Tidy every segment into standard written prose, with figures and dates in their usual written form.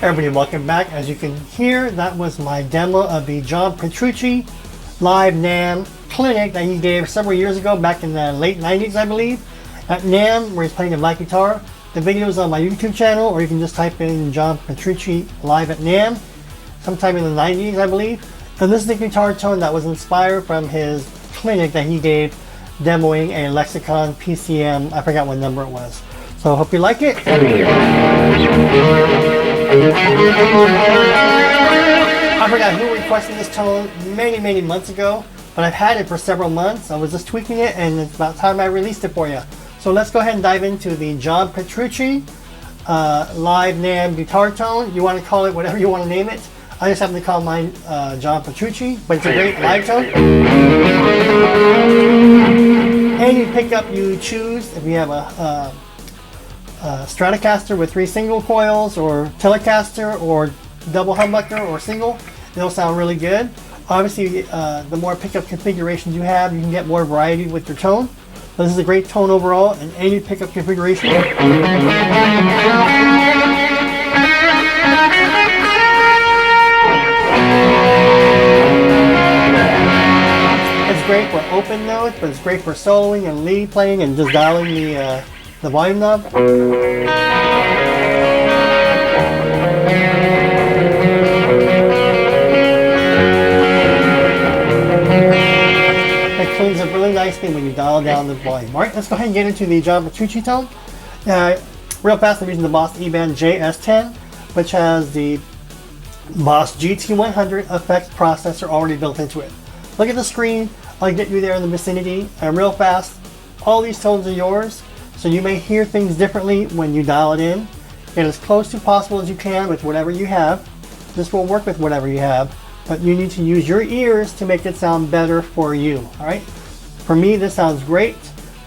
Everybody, welcome back. As you can hear, that was my demo of the John Petrucci live NAMM clinic that he gave several years ago, back in the late 90s, I believe, at NAMM, where he's playing the black guitar. The video is on my YouTube channel, or you can just type in John Petrucci live at NAMM, sometime in the 90s, I believe. And this is the guitar tone that was inspired from his clinic that he gave demoing a Lexicon PCM, I forgot what number it was. So I hope you like it. I forgot who requested this tone many months ago, but I've had it for several months. I was just tweaking it, and it's about time I released it for you. So let's go ahead and dive into the John Petrucci live NAMM guitar tone. You want to call it whatever you want to name it. I just happen to call mine John Petrucci, but it's a great live tone. Any pickup you choose, if you have a Stratocaster with 3 single coils, or Telecaster, or double humbucker, or single, they'll sound really good. Obviously, the more pickup configurations you have, you can get more variety with your tone. But this is a great tone overall in any pickup configuration. It's great for open notes, but it's great for soloing and lead playing and just dialing the volume knob. It cleans up really nicely when you dial down the volume. Alright, let's go ahead and get into the John Petrucci tone. Real fast, I'm using the Boss eBand JS-10, which has the Boss GT100 effects processor already built into it. Look at the screen, I'll get you there in the vicinity, and real fast, all these tones are yours. So you may hear things differently when you dial it in. Get as close to possible as you can with whatever you have. This will work with whatever you have, but you need to use your ears to make it sound better for you. All right. For me, this sounds great,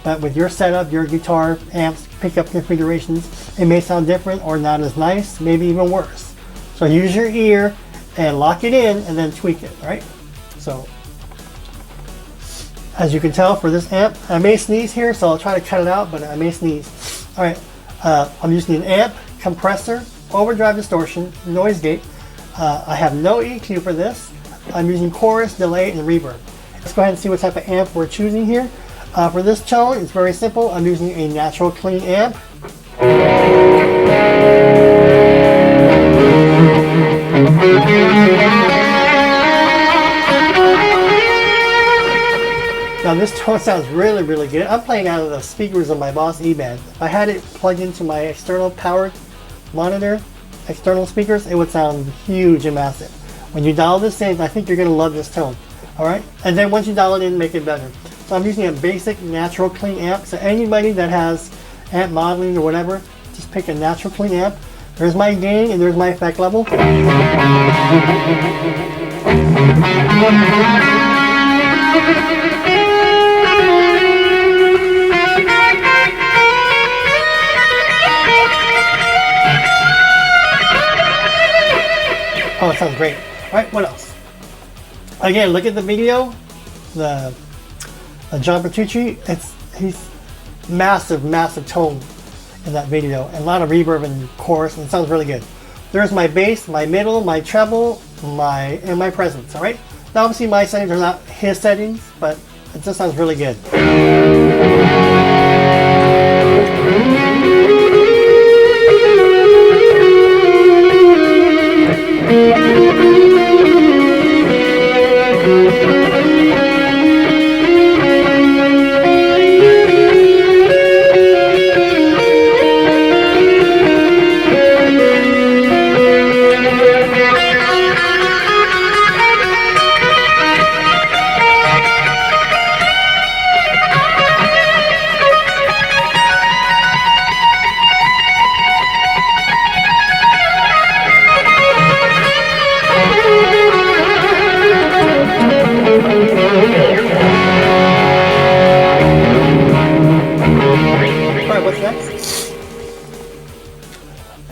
but with your setup, your guitar amps, pickup configurations, it may sound different or not as nice, maybe even worse. So use your ear and lock it in, and then tweak it. All right. So, as you can tell, for this amp, I may sneeze here, so I'll try to cut it out, but I may sneeze. All right, I'm using an amp, compressor, overdrive distortion, noise gate. I have no EQ for this. I'm using chorus, delay, and reverb. Let's go ahead and see what type of amp we're choosing here. For this tone, it's very simple. I'm using a natural clean amp. Now this tone sounds really good. I'm playing out of the speakers of my Boss eBand. If I had it plugged into my external powered monitor, external speakers, it would sound huge and massive. When you dial this in, I think you're going to love this tone. Alright? And then once you dial it in, make it better. So I'm using a basic natural clean amp. So anybody that has amp modeling or whatever, just pick a natural clean amp. There's my gain and there's my effect level. Oh, it sounds great. Alright, what else? Again, look at the video. The John Petrucci, he's massive tone in that video, and a lot of reverb and chorus, and it sounds really good. There's my bass, my middle, my treble, and my presence. Alright? Now obviously my settings are not his settings, but it just sounds really good.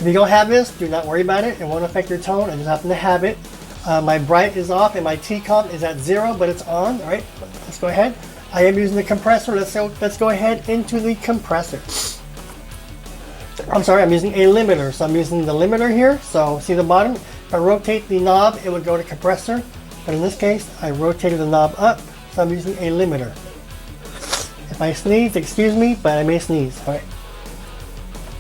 If you don't have this, do not worry about it. It won't affect your tone. I just happen to have it. My bright is off and my T comp is at 0, but it's on. All right, let's go ahead. I am using the compressor. Let's go ahead into the compressor. I'm sorry, I'm using a limiter. So I'm using the limiter here. So see the bottom? If I rotate the knob, it would go to compressor. But in this case, I rotated the knob up. So I'm using a limiter. If I sneeze, excuse me, but I may sneeze. All right.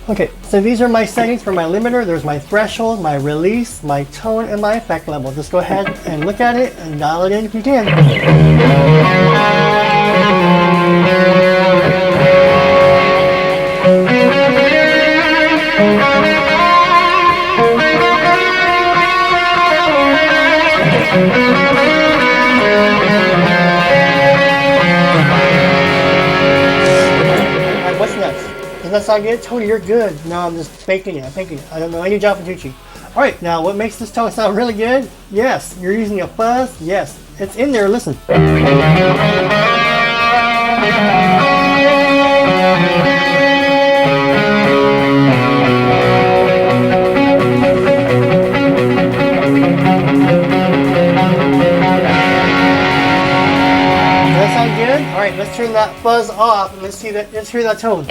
Okay, so these are my settings for my limiter. There's my threshold, my release, my tone, and my effect level. Just go ahead and look at it and dial it in if you can. Alright, what's next? Does that sound good? Tony, you're good. No, I'm just faking it. I'm faking it. I don't know any job PETRUCCI. Alright, now what makes this tone sound really good? Yes, you're using a fuzz. Yes, it's in there. Listen. Alright, let's turn that fuzz off and let's hear that tone.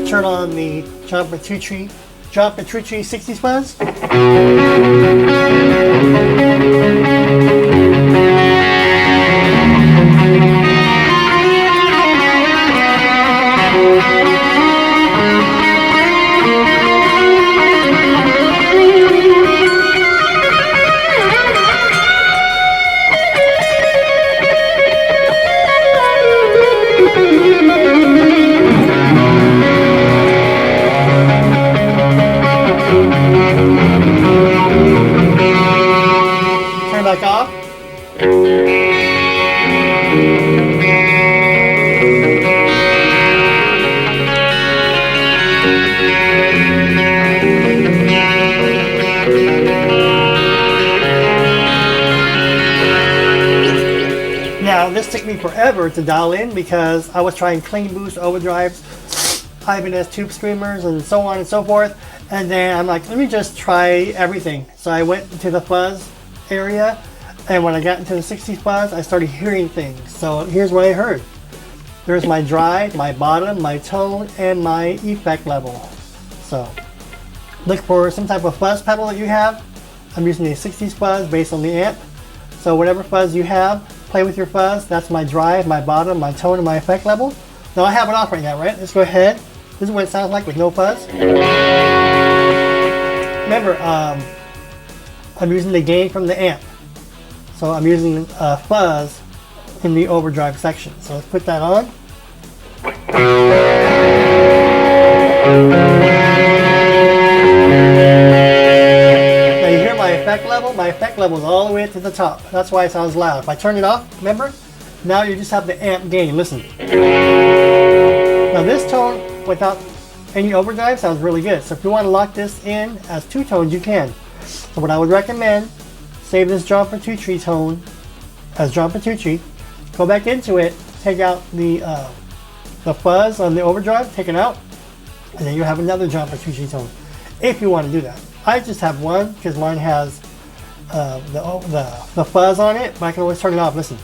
Turn on the John PETRUCCI 60s fuzz. Back off. Now this took me forever to dial in because I was trying clean boost overdrives, Ibanez tube screamers, and so on and so forth. And then I'm like, let me just try everything. So I went to the fuzz area, and when I got into the 60s fuzz, I started hearing things. So here's what I heard. There's my dry, my bottom, my tone, and my effect level. So look for some type of fuzz pedal that you have. I'm using a 60s fuzz based on the amp. So whatever fuzz you have, play with your fuzz. That's my drive, my bottom, my tone, and my effect level. Now I have it off right now, right? Let's go ahead. This is what it sounds like with no fuzz. Remember, I'm using the gain from the amp. So I'm using fuzz in the overdrive section. So let's put that on. Now you hear my effect level? My effect level is all the way to the top. That's why it sounds loud. If I turn it off, remember? Now you just have the amp gain. Listen. Now this tone without any overdrive sounds really good. So if you want to lock this in as two tones, you can. So what I would recommend, save this John PETRUCCI tone as John PETRUCCI, go back into it, take out the fuzz on the overdrive, take it out, and then you have another John PETRUCCI tone, if you want to do that. I just have one because mine has the fuzz on it, but I can always turn it off. Listen.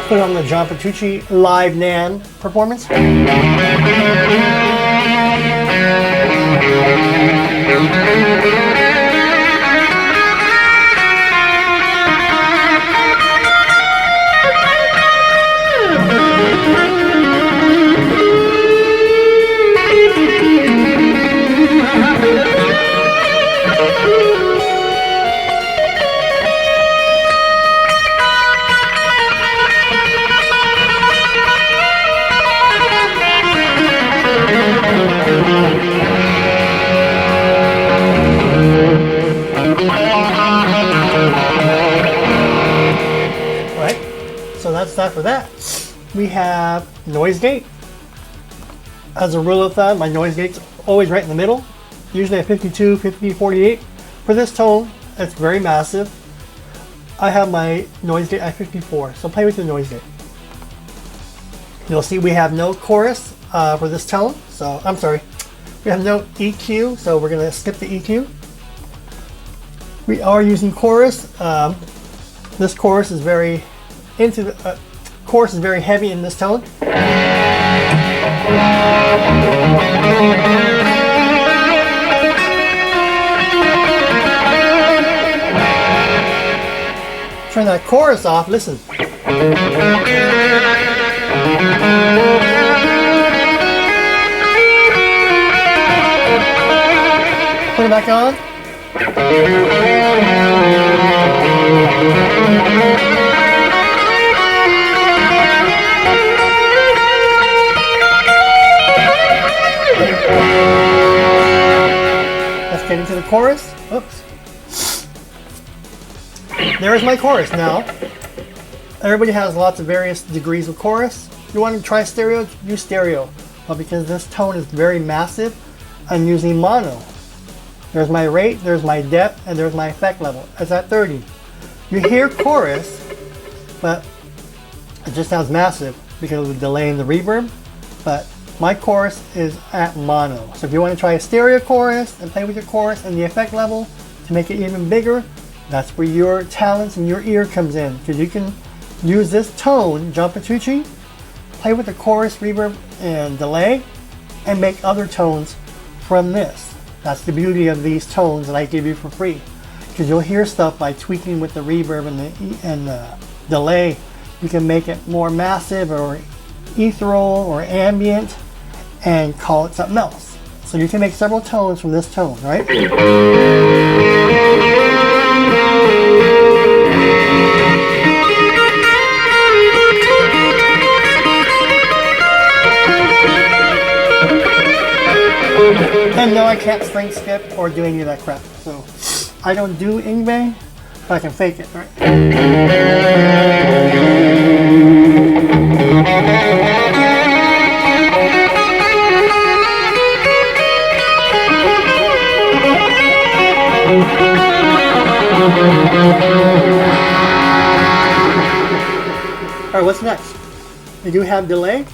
Put on the John PETRUCCI live NAN performance. for that, we have noise gate. As a rule of thumb, my noise gate's always right in the middle, usually at 52, 50, 48. For this tone, it's very massive. I have my noise gate at 54, so play with your noise gate. You'll see we have no chorus for this tone, so I'm sorry, we have no EQ, so we're gonna skip the EQ. We are using chorus. This chorus is very chorus is very heavy in this tone. Turn that chorus off, listen. Put it back on. Let's get into the chorus. Oops. There's my chorus. Now, everybody has lots of various degrees of chorus. If you want to try stereo, use stereo. But because this tone is very massive, I'm using mono. There's my rate, there's my depth, and there's my effect level. It's at 30. You hear chorus, but it just sounds massive because of the delay in the reverb. But my chorus is at mono. So if you want to try a stereo chorus and play with your chorus and the effect level to make it even bigger, that's where your talents and your ear comes in. Because you can use this tone, John Petrucci, play with the chorus, reverb, and delay, and make other tones from this. That's the beauty of these tones that I give you for free. Because you'll hear stuff by tweaking with the reverb and the delay. You can make it more massive or ethereal or ambient and call it something else. So you can make several tones from this tone, right? And no, I can't string skip or do any of that crap. So I don't do eBand, but I can fake it, right? Alright, what's next? We do have delay.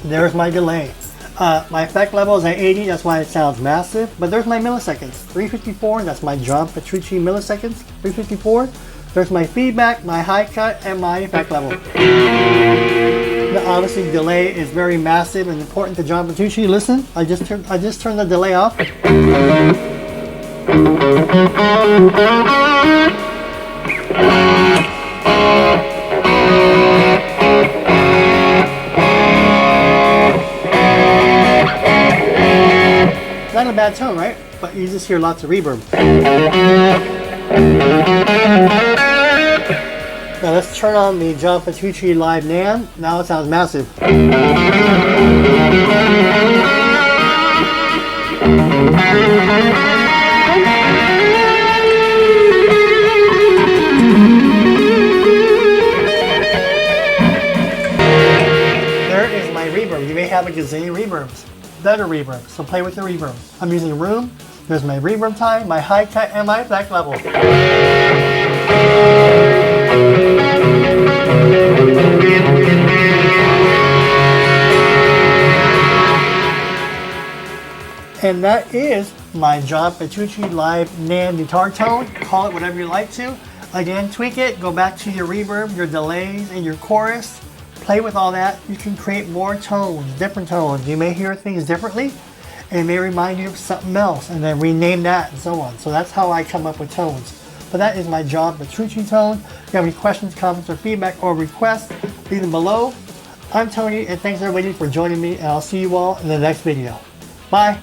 There's my delay. My effect level is at 80, that's why it sounds massive. But there's my milliseconds, 354, that's my John Petrucci milliseconds, 354. There's my feedback, my high cut, and my effect level. Now, obviously, delay is very massive and important to John Petrucci. Listen, I just turned the delay off. Not a bad tone, right? But you just hear lots of reverb. Now let's turn on the John Petrucci Live NAMM. Now it sounds massive. There is my reverb. You may have a gazillion reverbs. Better reverb, so play with the reverb. I'm using room. There's my reverb time, my high cut, and my effect level. And that is my John Petrucci Live NAMM guitar tone. Call it whatever you like to. Again, tweak it, go back to your reverb, your delays, and your chorus. Play with all that. You can create more tones, different tones. You may hear things differently, and it may remind you of something else, and then rename that and so on. So that's how I come up with tones. But that is my John Petrucci tone. If you have any questions, comments, or feedback, or requests, leave them below. I'm Tony, and thanks everybody for joining me, and I'll see you all in the next video. Bye.